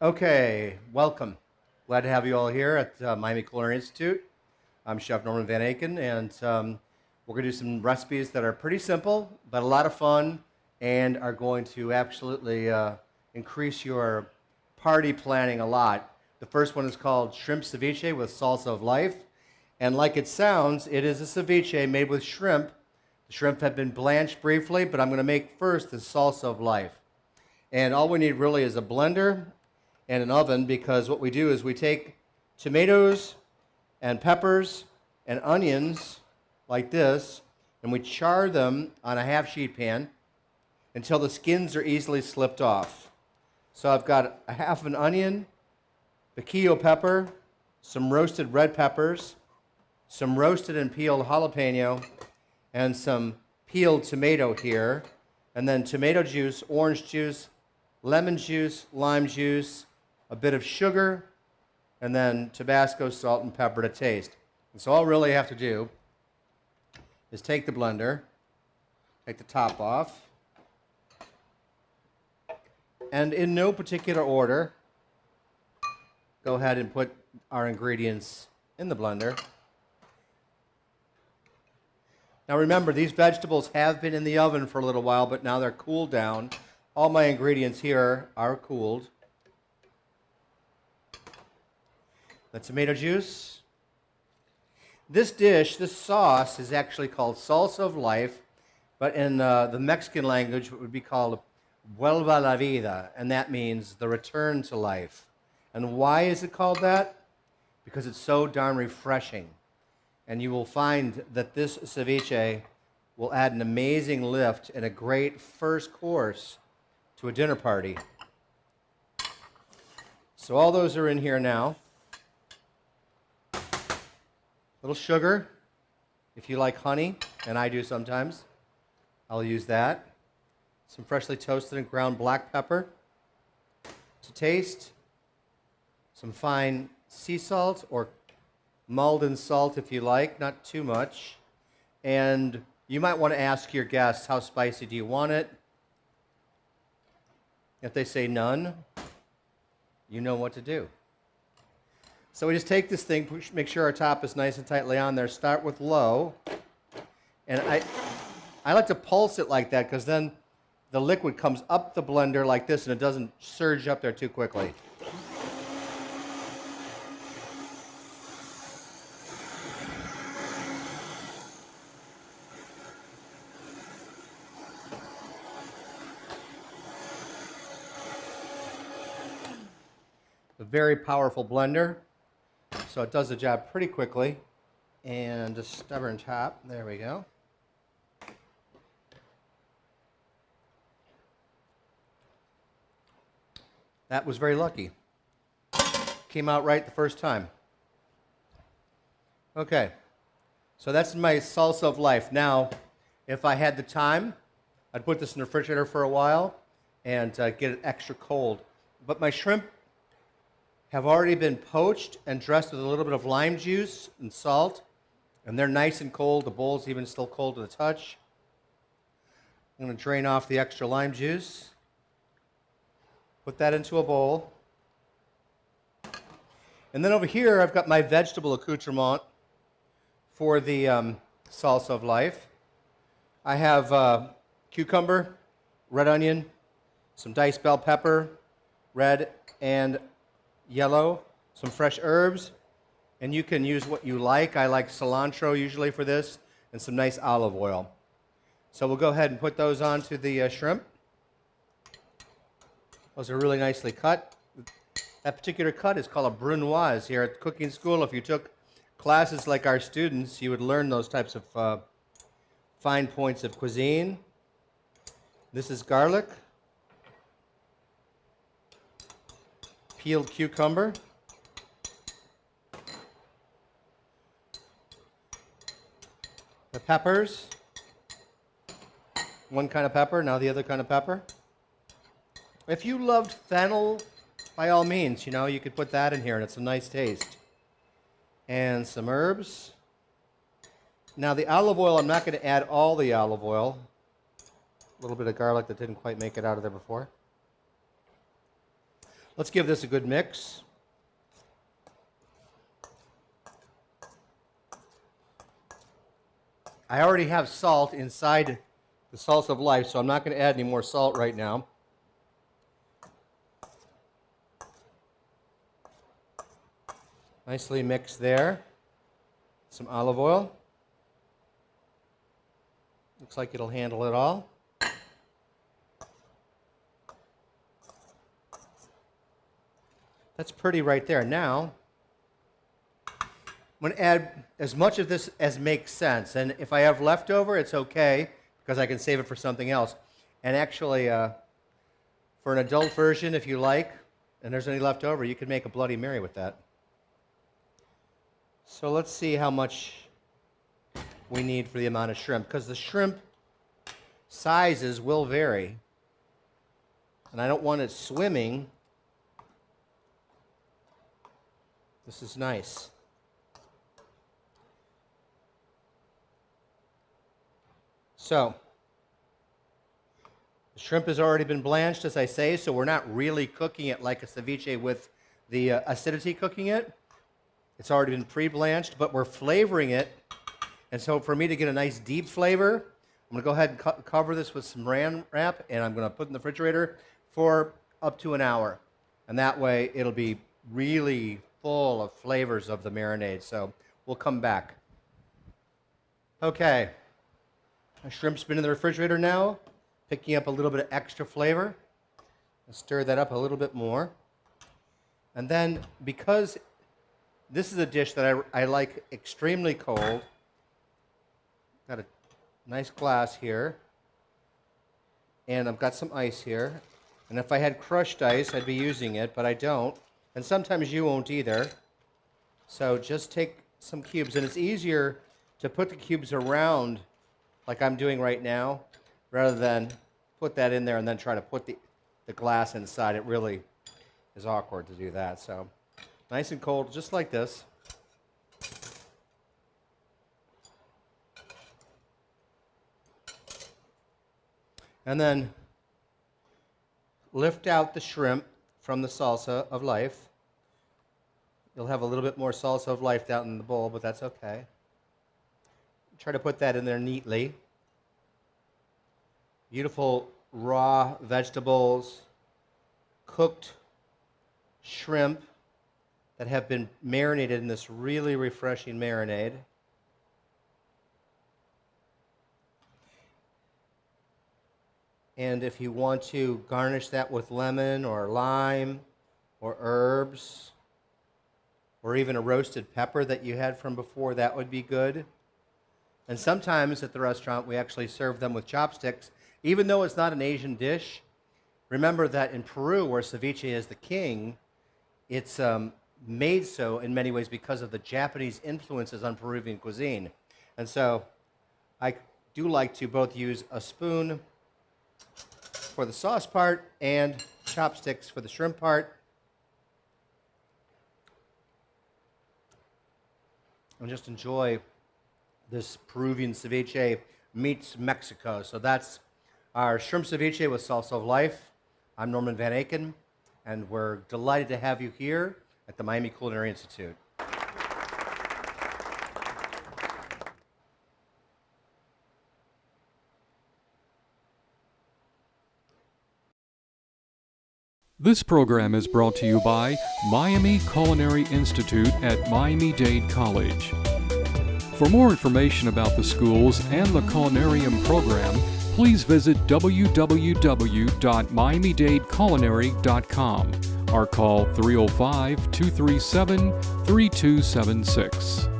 Okay, welcome. Glad to have you all here at Miami Culinary Institute. I'm Chef Norman Van Aken, and we're going to do some recipes that are pretty simple, but a lot of fun, and are going to absolutely increase your party planning a lot. The first one is called shrimp ceviche with salsa of life, and like it sounds, it is a ceviche made with shrimp. The shrimp have been blanched briefly, but I'm going to make first the salsa of life. And all we need really is a blender and an oven, because what we do is we take tomatoes and peppers and onions like this, and we char them on a half sheet pan until the skins are easily slipped off. So I've got a half an onion, piquillo pepper, some roasted red peppers, some roasted and peeled jalapeno, and some peeled tomato here, and then tomato juice, orange juice, lemon juice, lime juice, a bit of sugar, and then Tabasco, salt, and pepper to taste. And so all I really have to do is take the blender, take the top off, and in no particular order, go ahead and put our ingredients in the blender. Now remember, these vegetables have been in the oven for a little while, but now they're cooled down. All my ingredients here are cooled. The tomato juice. This dish, this sauce, is actually called salsa of life, but in the Mexican language it would be called vuelva a la vida, and that means the return to life. And why is it called that? Because it's so darn refreshing. And you will find that this ceviche will add an amazing lift and a great first course to a dinner party. So all those are in here now. Little sugar, if you like honey, and I do sometimes, I'll use that. Some freshly toasted and ground black pepper to taste. Some fine sea salt or Malden salt if you like, not too much. And you might want to ask your guests, how spicy do you want it? If they say none, you know what to do. So we just take this thing, make sure our top is nice and tightly on there, start with low. And I like to pulse it like that, because then the liquid comes up the blender like this and it doesn't surge up there too quickly. A very powerful blender, so it does the job pretty quickly. And a stubborn top, there we go. That was very lucky. Came out right the first time. Okay, so that's my salsa of life. Now, if I had the time, I'd put this in the refrigerator for a while and get it extra cold. But my shrimp have already been poached and dressed with a little bit of lime juice and salt, and they're nice and cold. The bowl's even still cold to the touch. I'm going to drain off the extra lime juice, put that into a bowl, and then over here I've got my vegetable accoutrement for the salsa of life. I have cucumber, red onion, some diced bell pepper, red and yellow, some fresh herbs, and you can use what you like. I like cilantro usually for this, and some nice olive oil. So we'll go ahead and put those onto the shrimp. Those are really nicely cut. That particular cut is called a brunoise here at the cooking school. If you took classes like our students, you would learn those types of fine points of cuisine. This is garlic, peeled cucumber, the peppers, one kind of pepper, now the other kind of pepper. If you loved fennel, by all means, you could put that in here and it's a nice taste. And some herbs. Now the olive oil, I'm not going to add all the olive oil. A little bit of garlic that didn't quite make it out of there before. Let's give this a good mix. I already have salt inside the salsa of life, so I'm not going to add any more salt right now. Nicely mixed there. Some olive oil. Looks like it'll handle it all. That's pretty right there. Now, I'm going to add as much of this as makes sense. And if I have leftover, it's okay, because I can save it for something else. And actually, for an adult version, if you like, and there's any left over, you can make a Bloody Mary with that. So let's see how much we need for the amount of shrimp, because the shrimp sizes will vary. And I don't want it swimming. This is nice. So, the shrimp has already been blanched, as I say, so we're not really cooking it like a ceviche with the acidity cooking it. It's already been pre-blanched, but we're flavoring it. And so for me to get a nice deep flavor, I'm going to go ahead and cover this with some Saran wrap, and I'm going to put it in the refrigerator for up to an hour. And that way it'll be really full of flavors of the marinade. So we'll come back. Okay. My shrimp's been in the refrigerator now, picking up a little bit of extra flavor. I'll stir that up a little bit more. And then, because this is a dish that I like extremely cold, got a nice glass here, and I've got some ice here. And if I had crushed ice, I'd be using it, but I don't. And sometimes you won't either. So just take some cubes, and it's easier to put the cubes around like I'm doing right now, rather than put that in there and then try to put the glass inside. It really is awkward to do that. So nice and cold, just like this. And then lift out the shrimp from the salsa of life. You'll have a little bit more salsa of life down in the bowl, but that's okay. Try to put that in there neatly. Beautiful raw vegetables, cooked shrimp that have been marinated in this really refreshing marinade. And if you want to garnish that with lemon or lime or herbs, or even a roasted pepper that you had from before, that would be good. And sometimes at the restaurant, we actually serve them with chopsticks. Even though it's not an Asian dish, remember that in Peru, where ceviche is the king, it's made so in many ways because of the Japanese influences on Peruvian cuisine. And so I do like to both use a spoon for the sauce part and chopsticks for the shrimp part. And just enjoy this Peruvian ceviche meets Mexico. So that's our shrimp ceviche with salsa of life. I'm Norman Van Aken, and we're delighted to have you here at the Miami Culinary Institute. This program is brought to you by Miami Culinary Institute at Miami-Dade College. For more information about the schools and the culinarium program, please visit www.miamidadeculinary.com or call 305-237-3276.